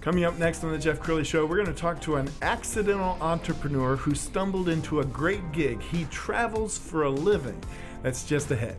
Coming up next on the Jeff Crilley Show, we're going to talk to an accidental entrepreneur who stumbled into a great gig. He travels for a living. That's just ahead.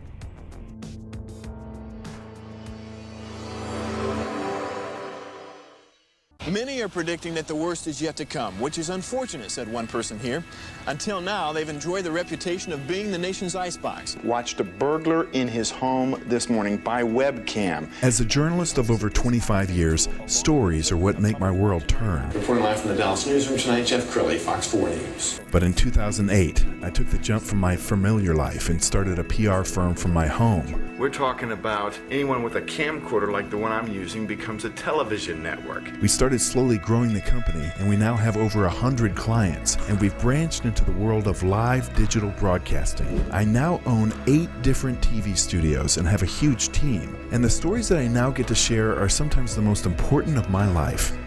Many are predicting that the worst is yet to come, which is unfortunate, said one person here. Until now, they've enjoyed the reputation of being the nation's icebox. Watched a burglar in his home this morning by webcam. As a journalist of over 25 years, stories are what make my world turn. Reporting live from the Dallas newsroom tonight, Jeff Crilley, Fox 4 News. But in 2008, I took the jump from my familiar life and started a PR firm from my home. We're talking about anyone with a camcorder like the one I'm using becomes a television network. We started slowly growing the company, and we now have over 100 clients, and we've branched into the world of live digital broadcasting. I now own 8 different TV studios and have a huge team, and the stories that I now get to share are sometimes the most important of my life.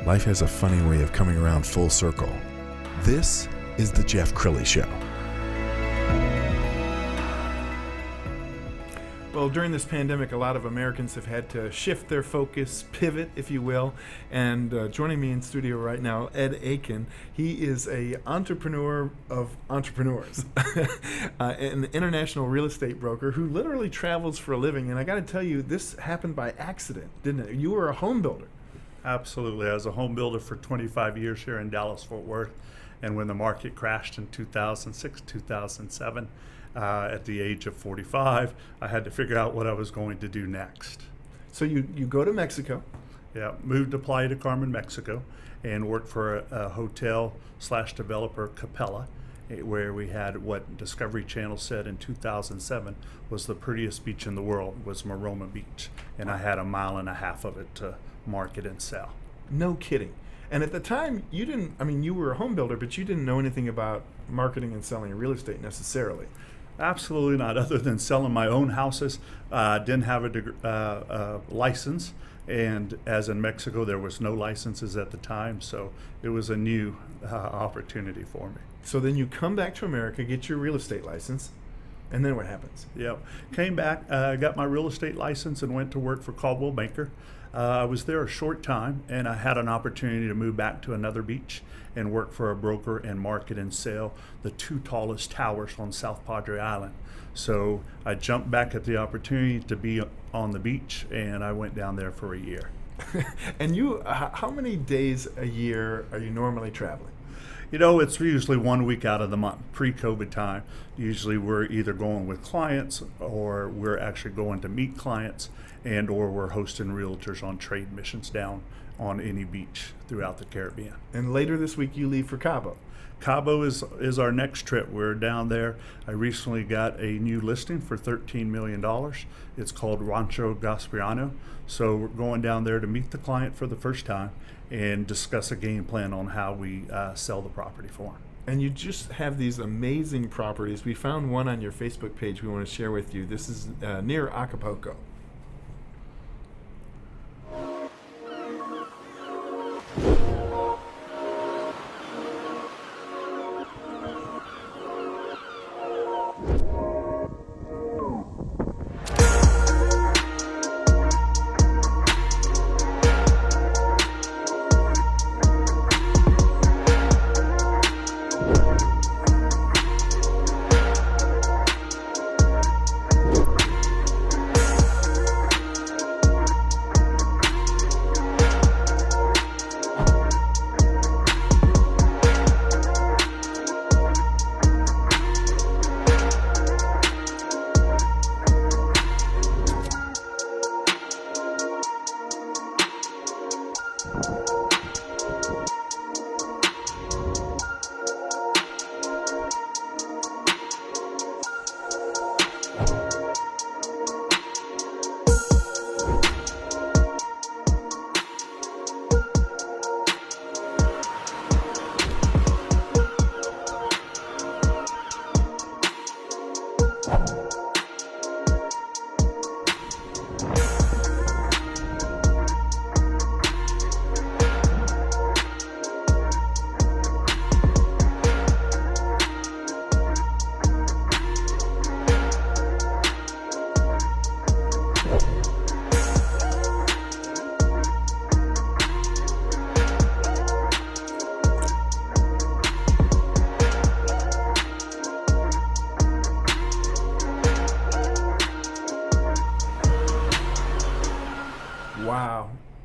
Life has a funny way of coming around full circle. This is the Jeff Crilley Show. Well, during this pandemic, a lot of Americans have had to shift their focus, pivot, if you will. And joining me in studio right now, Ed Eakin. He is an entrepreneur of entrepreneurs, an international real estate broker who literally travels for a living. And I got to tell you, this happened by accident, didn't it? You were a home builder. Absolutely. I was a home builder for 25 years here in Dallas-Fort Worth. And when the market crashed in 2006, 2007, at the age of 45, I had to figure out what I was going to do next. So you go to Mexico. Yeah, moved to Playa del Carmen, Mexico, and worked for a hotel/developer, Capella, where we had what Discovery Channel said in 2007 was the prettiest beach in the world, was Maroma Beach. And I had 1.5 miles of it to market and sell. No kidding. And at the time, you were a home builder, but you didn't know anything about marketing and selling real estate necessarily. Absolutely not, other than selling my own houses. Didn't have a license, and as in Mexico, there was no licenses at the time, so it was a new opportunity for me. So then you come back to America, get your real estate license, and then what happens? Yep, came back, got my real estate license, and went to work for Caldwell Banker. I was there a short time, and I had an opportunity to move back to another beach and work for a broker and market and sell the 2 tallest towers on South Padre Island. So I jumped back at the opportunity to be on the beach, and I went down there for a year. And you, how many days a year are you normally traveling? You know, it's usually 1 week out of the month. Pre-COVID time, usually we're either going with clients or we're actually going to meet clients, and or we're hosting realtors on trade missions down on any beach throughout the Caribbean. And later this week you leave for Cabo. Cabo is our next trip. We're down there. I recently got a new listing for $13 million. It's called Rancho Gaspariano. So we're going down there to meet the client for the first time and discuss a game plan on how we sell the property for them. And you just have these amazing properties. We found one on your Facebook page we want to share with you. This is near Acapulco.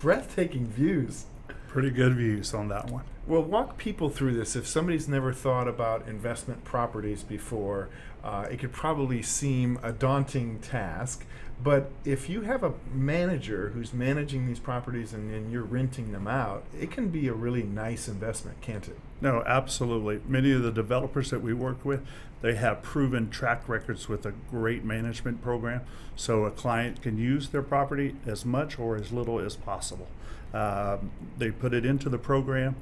breathtaking views. Pretty good views on that one. Well, walk people through this. If somebody's never thought about investment properties before, it could probably seem a daunting task. But if you have a manager who's managing these properties and you're renting them out, it can be a really nice investment, can't it? No, absolutely. Many of the developers that we work with, they have proven track records with a great management program. So a client can use their property as much or as little as possible. They put it into the program.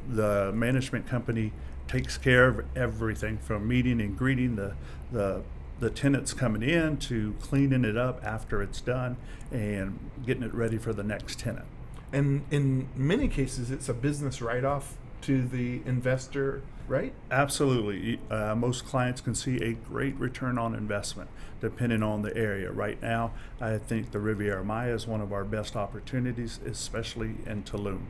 The management company takes care of everything from meeting and greeting the tenants coming in to cleaning it up after it's done and getting it ready for the next tenant. And in many cases, it's a business write-off to the investor, right? Absolutely. Most clients can see a great return on investment depending on the area. Right now, I think the Riviera Maya is one of our best opportunities, especially in Tulum.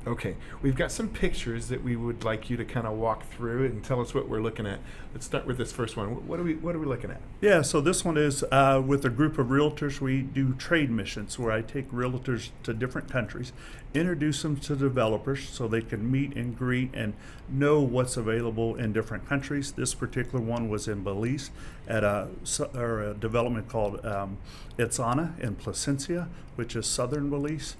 Okay, we've got some pictures that we would like you to kind of walk through and tell us what we're looking at. Let's start with this first one. What are we looking at? Yeah, so this one is with a group of realtors. We do trade missions where I take realtors to different countries, introduce them to developers so they can meet and greet and know what's available in different countries. This particular one was in Belize at a development called Itzana in Placencia, which is southern Belize.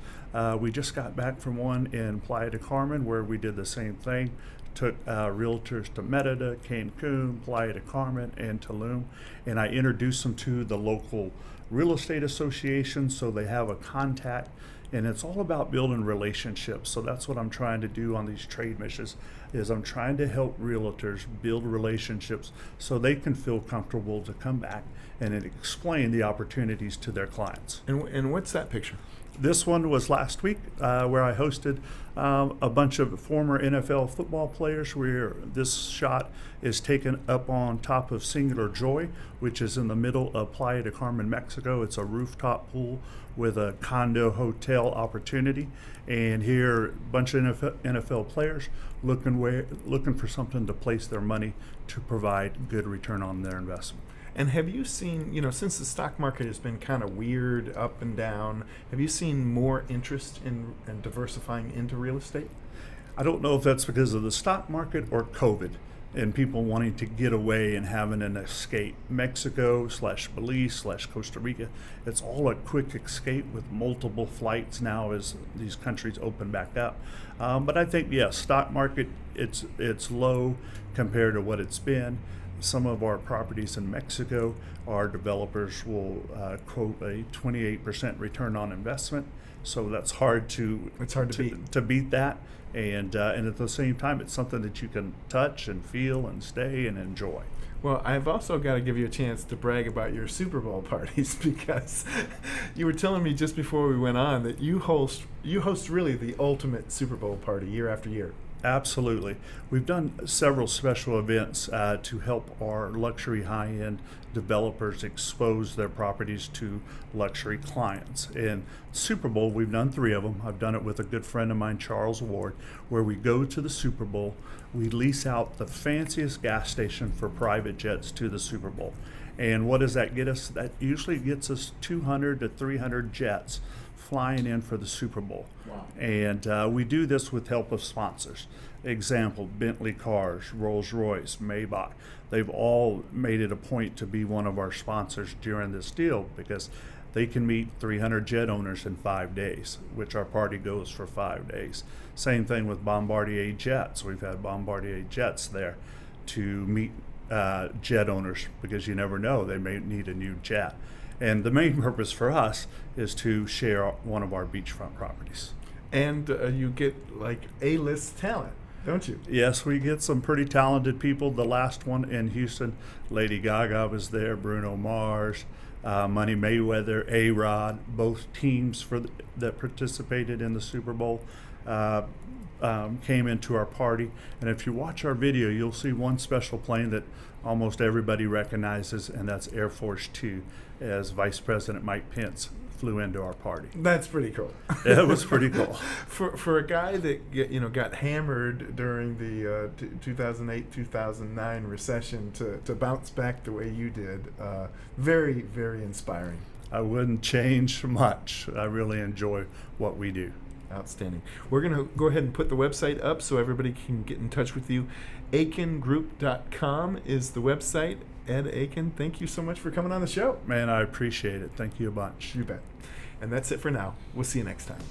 We just got back from one in Playa del Carmen where we did the same thing. Took realtors to Merida, Cancun, Playa del Carmen, and Tulum, and I introduced them to the local real estate association so they have a contact. And it's all about building relationships. So that's what I'm trying to do on these trade missions, is I'm trying to help realtors build relationships so they can feel comfortable to come back and explain the opportunities to their clients. And what's that picture? This one was last week where I hosted a bunch of former NFL football players, where this shot is taken up on top of Singular Joy, which is in the middle of Playa del Carmen, Mexico. It's a rooftop pool with a condo hotel opportunity. And here, a bunch of NFL players looking for something to place their money to provide good return on their investment. And have you seen, since the stock market has been kind of weird, up and down, have you seen more interest in diversifying into real estate? I don't know if that's because of the stock market or COVID and people wanting to get away and having an escape. Mexico / Belize / Costa Rica, it's all a quick escape with multiple flights now as these countries open back up. But I think, yes, stock market, it's low compared to what it's been. Some of our properties in Mexico, our developers will quote a 28% return on investment. So that's hard to beat that. And at the same time, it's something that you can touch and feel and stay and enjoy. Well, I've also got to give you a chance to brag about your Super Bowl parties, because you were telling me just before we went on that you host really the ultimate Super Bowl party year after year. Absolutely. We've done several special events to help our luxury high-end developers expose their properties to luxury clients. And Super Bowl, we've done 3 of them. I've done it with a good friend of mine, Charles Ward, where we go to the Super Bowl, we lease out the fanciest gas station for private jets to the Super Bowl. And what does that get us? That usually gets us 200 to 300 jets flying in for the Super Bowl. Wow. And we do this with help of sponsors. Example, Bentley Cars, Rolls-Royce, Maybach. They've all made it a point to be one of our sponsors during this deal, because they can meet 300 jet owners in 5 days, which our party goes for 5 days. Same thing with Bombardier Jets. We've had Bombardier Jets there to meet jet owners, because you never know, they may need a new jet. And the main purpose for us is to share one of our beachfront properties. And you get like A-list talent, don't you? Yes, we get some pretty talented people. The last one in Houston, Lady Gaga was there, Bruno Mars, Money Mayweather, A-Rod, both teams that participated in the Super Bowl. came into our party. And if you watch our video, you'll see one special plane that almost everybody recognizes, and that's Air Force Two, as Vice President Mike Pence flew into our party. That's pretty cool. It was pretty cool. For a guy that got hammered during the 2008-2009 recession to bounce back the way you did, very, very inspiring. I wouldn't change much. I really enjoy what we do. Outstanding. We're going to go ahead and put the website up so everybody can get in touch with you. EakinGroup.com is the website. Ed Eakin, thank you so much for coming on the show. Man, I appreciate it. Thank you a bunch. You bet. And that's it for now. We'll see you next time.